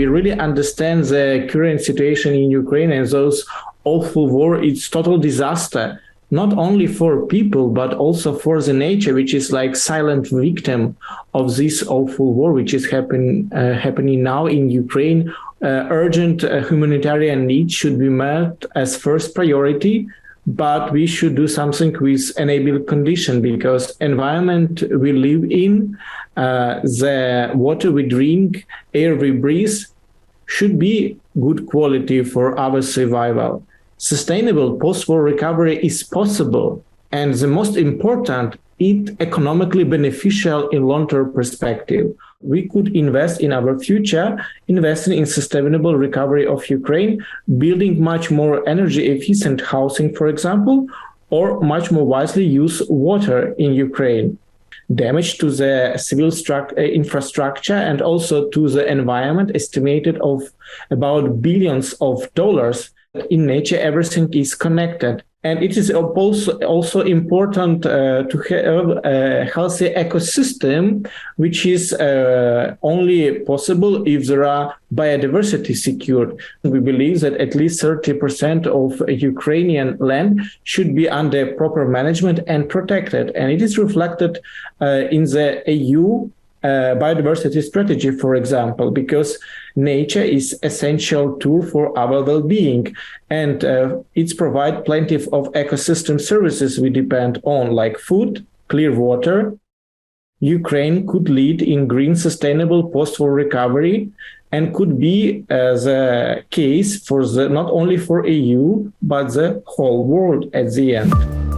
we really understand the current situation in Ukraine and those awful war, it's total disaster, not only for people, but also for the nature, which is like silent victim of this awful war, which is happening now in Ukraine. Urgent humanitarian needs should be met as first priority, but we should do something with enabling condition, because environment we live in, the water we drink, air we breathe, should be good quality for our survival. Sustainable post-war recovery is possible, and the most important, it's economically beneficial in long-term perspective. We could invest in our future, investing in sustainable recovery of Ukraine, building much more energy-efficient housing, for example, or much more wisely use water in Ukraine. Damage to the civil infrastructure and also to the environment estimated of about billions of dollars. In nature, everything is connected. And it is also important to have a healthy ecosystem, which is only possible if there are biodiversity secured. We believe that at least 30% of Ukrainian land should be under proper management and protected. And it is reflected in the EU biodiversity strategy, for example, because nature is essential tool for our well-being, and it's provide plenty of ecosystem services we depend on, like food, clear water. Ukraine could lead in green sustainable post-war recovery and could be the case for not only for EU, but the whole world at the end.